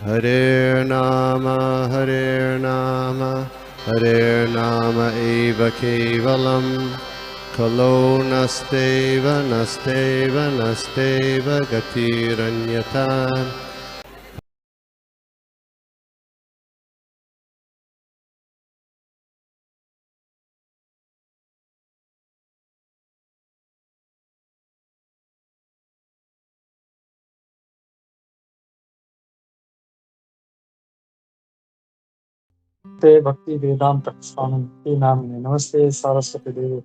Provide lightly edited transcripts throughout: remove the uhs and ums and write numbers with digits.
Hare Nama Hare Nama eva kevalam Kalo nasteva nasteva nasteva gatiranyata. ते भक्ति वेदांत स्वामी नामिने नमस्ते सारस्वती देवी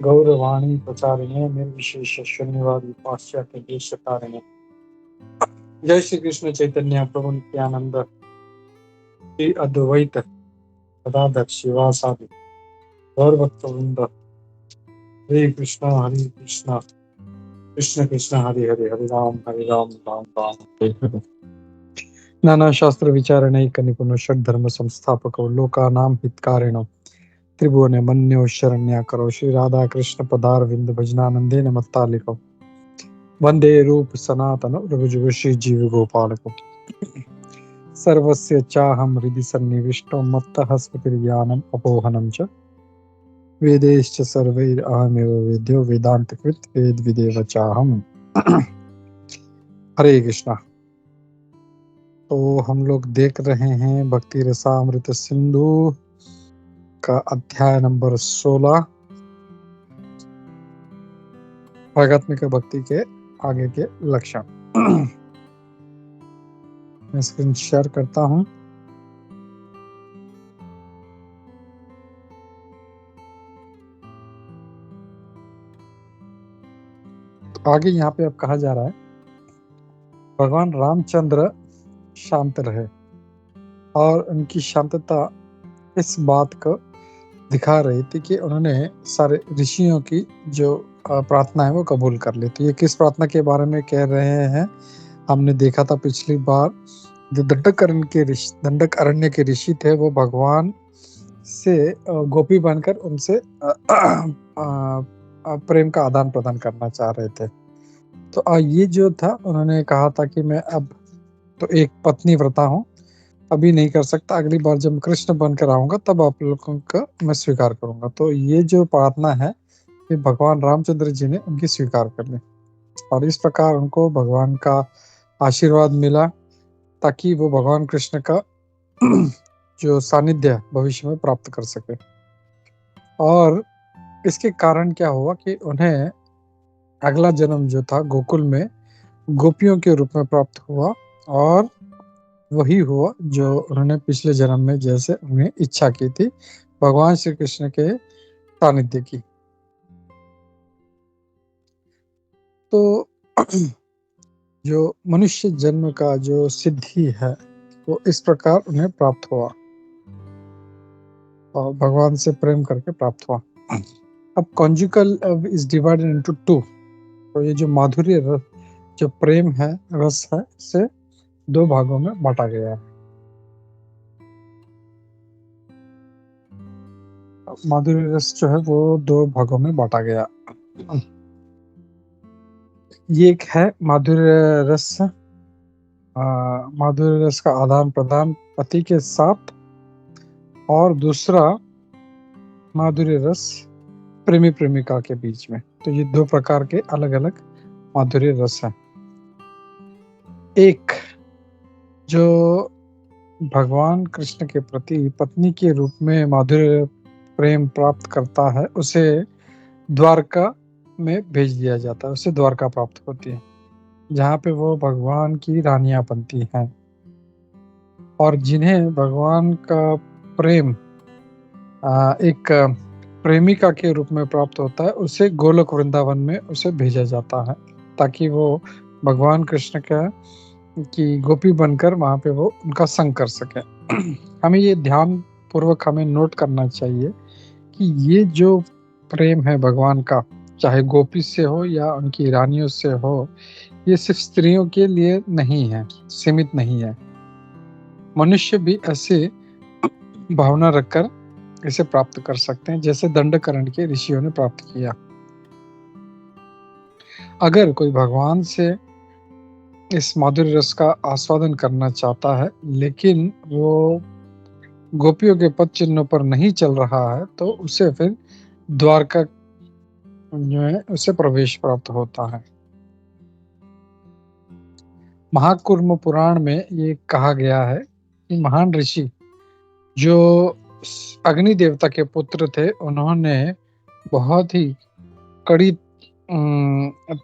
गौरवाणी प्रचारिणे निर्विशेष शून्यवादी पाश्चात्य देशकारिणे। जय श्री कृष्ण चैतन्य प्रभु नित्यानंद श्री अद्वैत गदाधर शिवासादि गौर भक्त वृंद। हरे कृष्ण कृष्ण कृष्ण हरे हरे हरे राम राम राम हरे हरे। नाना शास्त्र विचारणैक निपुण षड धर्म संस्थापको लोकानां हितकारिणो त्रिभुवने मन्यो शरण्याकरो श्री राधा कृष्ण पदारविंद भजनानंदेन मत्तालिको वंदे रूप सनातन रघुजुग श्री जीव गोपालको सर्वस्य चाहं हृदि सन्निविष्टो मत्तः स्मृतिर्ज्ञानम् अपोहनं च वेदैश्च सर्वैरहमेव वेद्यो वेदान्तकृत वेद विदेव चाहम्। हरे कृष्णा। तो हम लोग देख रहे हैं भक्ति रसामृत सिंधु का अध्याय नंबर 16 आध्यात्मिक भक्ति के आगे के लक्षण। मैं स्क्रीन शेयर करता हूं। तो आगे यहाँ पे अब कहा जा रहा है भगवान रामचंद्र शांत रहे और उनकी शांतता इस बात को दिखा रही थी कि उन्होंने सारे ऋषियों की जो प्रार्थना है वो कबूल कर ली। तो ये किस प्रार्थना के बारे में कह रहे हैं, हमने देखा था पिछली बार। जो दंडक अरण्य के ऋषि थे वो भगवान से गोपी बनकर उनसे प्रेम का आदान प्रदान करना चाह रहे थे। तो ये जो था उन्होंने कहा था कि मैं अब तो एक पत्नी व्रता हूँ, अभी नहीं कर सकता, अगली बार जब कृष्ण बनकर आऊंगा तब आप लोगों का मैं स्वीकार करूंगा। तो ये जो प्रार्थना है कि भगवान रामचंद्र जी ने उनकी स्वीकार कर ली और इस प्रकार उनको भगवान का आशीर्वाद मिला ताकि वो भगवान कृष्ण का जो सानिध्य भविष्य में प्राप्त कर सके। और इसके कारण क्या हुआ कि उन्हें अगला जन्म जो था गोकुल में गोपियों के रूप में प्राप्त हुआ और वही हुआ जो उन्होंने पिछले जन्म में जैसे उन्हें इच्छा की थी भगवान श्री कृष्ण के सानिध्य की। तो जो मनुष्य जन्म का जो सिद्धि है वो इस प्रकार उन्हें प्राप्त हुआ और भगवान से प्रेम करके प्राप्त हुआ। अब कॉन्जुगल इज डिवाइडेड इनटू 2। तो ये जो माधुर्य रस, जो प्रेम है, रस है, इसे 2 भागों में बांटा गया है। माधुर्य रस जो है वो 2 भागों में बांटा गया। ये एक है माधुर्य रस, माधुर्य रस का आदान प्रदान पति के साथ, और दूसरा माधुर्य रस प्रेमी प्रेमिका के बीच में। तो ये 2 प्रकार के अलग अलग माधुर्य रस हैं। एक जो भगवान कृष्ण के प्रति पत्नी के रूप में माधुर्य प्रेम प्राप्त करता है उसे द्वारका में भेज दिया जाता है, उसे द्वारका प्राप्त होती है जहाँ पे वो भगवान की रानियां बनती हैं। और जिन्हें भगवान का प्रेम एक प्रेमिका के रूप में प्राप्त होता है उसे गोलोक वृंदावन में उसे भेजा जाता है ताकि वो भगवान कृष्ण का की गोपी बनकर वहां पे वो उनका संग कर सके। हमें ये ध्यान पूर्वक हमें नोट करना चाहिए कि ये जो प्रेम है भगवान का, चाहे गोपी से हो या उनकी रानियों से हो, ये सिर्फ स्त्रियों के लिए नहीं है, सीमित नहीं है। मनुष्य भी ऐसे भावना रखकर इसे प्राप्त कर सकते हैं जैसे दंडकरण के ऋषियों ने प्राप्त किया। अगर कोई भगवान से इस माधुर्य रस का आस्वादन करना चाहता है, लेकिन वो गोपियों के पद चिन्हों पर नहीं चल रहा है, तो उसे फिर द्वारका जो है उसे प्रवेश प्राप्त होता है। महाकूर्म पुराण में ये कहा गया है कि महान ऋषि जो अग्नि देवता के पुत्र थे, उन्होंने बहुत ही कड़ी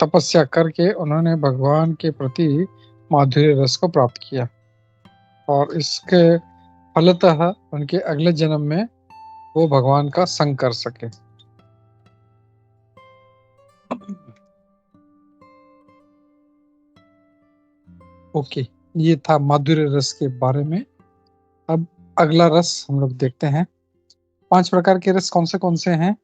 तपस्या करके उन्होंने भगवान के प्रति माधुर्य रस को प्राप्त किया, और इसके फलतः उनके अगले जन्म में वो भगवान का संग कर सके। ओके, ये था माधुर्य रस के बारे में। अब अगला रस हम लोग देखते हैं। 5 प्रकार के रस कौन से हैं?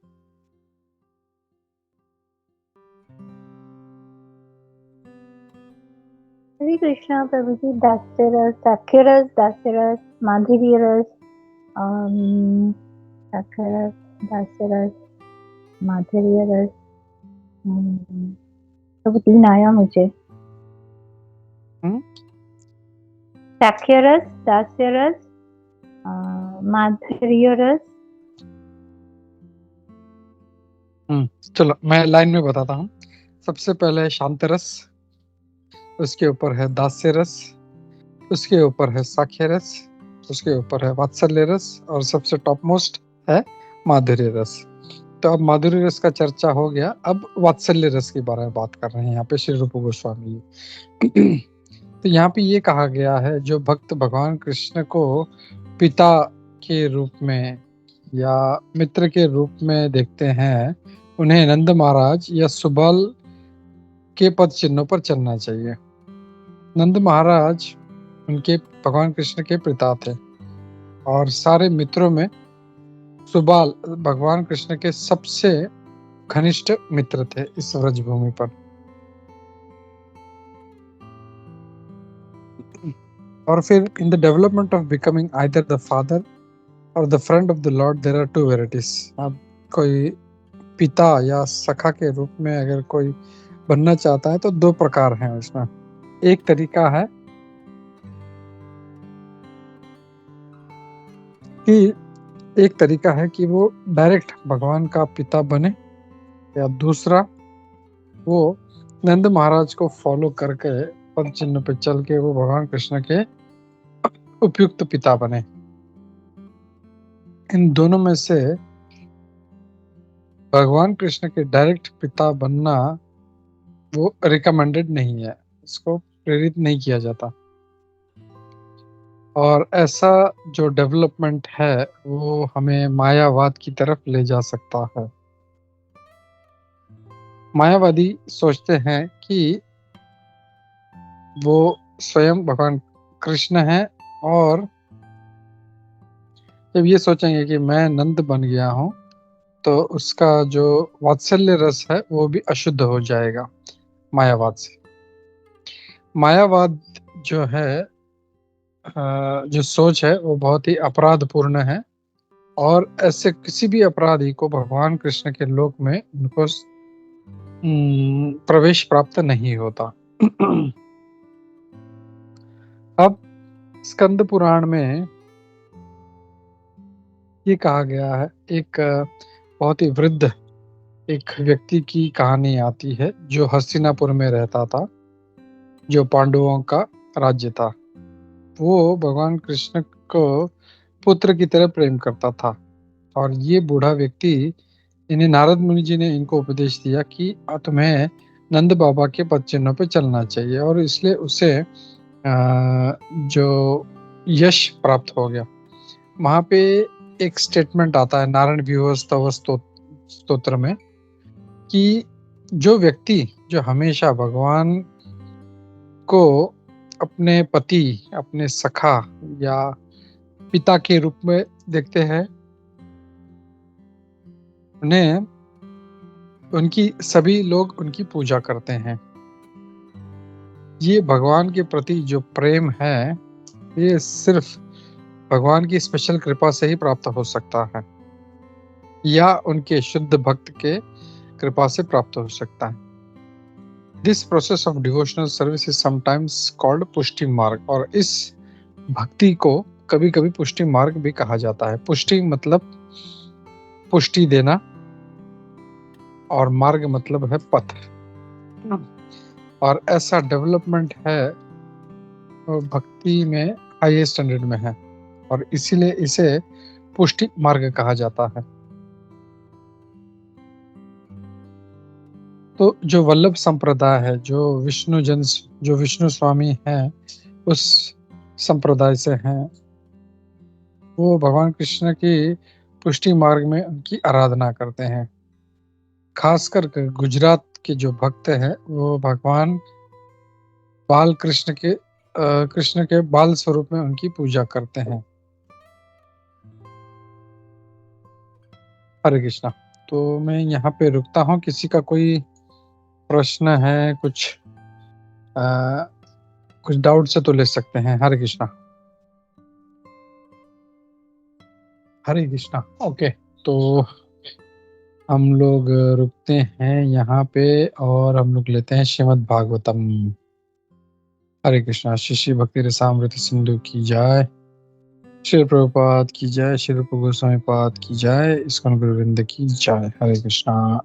हरे कृष्णा प्रभु जी। दास्य रस, साख्य रस, दास्य रस, माधुर्य रस, साख्य रस, दास्य रस, माधुर्य रस। तो 3 आया मुझे। साख्य रस, दास्य रस, माधुर्य रस। चलो मैं लाइन में बताता हूँ। सबसे पहले है शांत रस, उसके ऊपर है दास्य रस, उसके ऊपर है साख्य रस, उसके ऊपर है वात्सल्य रस, और सबसे टॉप मोस्ट है माधुर्य रस। तो अब माधुर्य रस का चर्चा हो गया, अब वात्सल्य रस के बारे में बात कर रहे हैं यहाँ पे श्री रूप गोस्वामी जी। तो यहाँ पे ये कहा गया है, जो भक्त भगवान कृष्ण को पिता के रूप में या मित्र के रूप में देखते हैं, उन्हें नंद महाराज या सुबाल के पद चिन्हों पर चलना चाहिए। नंद महाराज उनके भगवान कृष्ण के पिता थे, और सारे मित्रों में सुबाल भगवान कृष्ण के सबसे घनिष्ठ मित्र थे इस व्रजभूमि पर। और फिर in the development of becoming either the father or the friend of the lord there are 2 varieties. अब कोई पिता या सखा के रूप में अगर कोई बनना चाहता है तो 2 प्रकार हैं उसमें। एक तरीका है कि वो डायरेक्ट भगवान का पिता बने, या दूसरा वो नंद महाराज को फॉलो करके पद चिन्ह पे चल के वो भगवान कृष्ण के उपयुक्त पिता बने। इन दोनों में से भगवान कृष्ण के डायरेक्ट पिता बनना वो रिकमेंडेड नहीं है, इसको प्रेरित नहीं किया जाता। और ऐसा जो डेवलपमेंट है वो हमें मायावाद की तरफ ले जा सकता है। मायावादी सोचते हैं कि वो स्वयं भगवान कृष्ण है, और जब ये सोचेंगे कि मैं नंद बन गया हूँ, तो उसका जो वात्सल्य रस है वो भी अशुद्ध हो जाएगा मायावाद से। मायावाद जो है, जो सोच है वो बहुत ही अपराधपूर्ण है, और ऐसे किसी भी अपराधी को भगवान कृष्ण के लोक में उनको प्रवेश प्राप्त नहीं होता। अब स्कंद पुराण में ये कहा गया है, एक बहुत ही वृद्ध एक व्यक्ति की कहानी आती है जो हस्तिनापुर में रहता था, जो पांडवों का राज्य था। वो भगवान कृष्ण को पुत्र की तरह प्रेम करता था, और ये बूढ़ा व्यक्ति, इन्हें नारद मुनि जी ने इनको उपदेश दिया कि तुम्हें नंद बाबा के पद चिन्हों पर चलना चाहिए, और इसलिए उसे जो यश प्राप्त हो गया। वहां पे एक स्टेटमेंट आता है नारायण व्यूह स्तव स्तोत्र में कि जो व्यक्ति जो हमेशा भगवान को अपने पति, अपने सखा या पिता के रूप में देखते हैं, उन्हें उनकी सभी लोग उनकी पूजा करते हैं। ये भगवान के प्रति जो प्रेम है, ये सिर्फ भगवान की स्पेशल कृपा से ही प्राप्त हो सकता है, या उनके शुद्ध भक्त के कृपा से प्राप्त हो सकता है। This process of devotional service is sometimes called पुष्टि मार्ग, और इस भक्ति को कभी कभी पुष्टि मार्ग भी कहा जाता है। पुष्टि मतलब पुष्टि देना और मार्ग मतलब है पथ, और ऐसा डेवलपमेंट है वो भक्ति में हाईएस्ट स्टैंडर्ड में है, और इसीलिए इसे पुष्टि मार्ग कहा जाता है। तो जो वल्लभ संप्रदाय है, जो विष्णु स्वामी हैं, उस संप्रदाय से हैं, वो भगवान कृष्ण की पुष्टि मार्ग में उनकी आराधना करते हैं। खासकर गुजरात के जो भक्त हैं वो भगवान बाल कृष्ण के बाल स्वरूप में उनकी पूजा करते हैं। हरे कृष्णा। तो मैं यहाँ पे रुकता हूँ। किसी का कोई प्रश्न है, कुछ डाउट से तो ले सकते हैं। हरे कृष्णा। हरे कृष्णा। ओके, तो हम लोग रुकते हैं यहाँ पे और हम लोग लेते हैं श्रीमद् भागवतम। हरे कृष्णा। श्री श्री भक्ति रसामृत सिंधु की जय, श्री प्रभुपाद की जय, श्री रूप गोस्वामी पाद की जय, इस्कॉन गुरुवृंद की जय। हरे कृष्णा।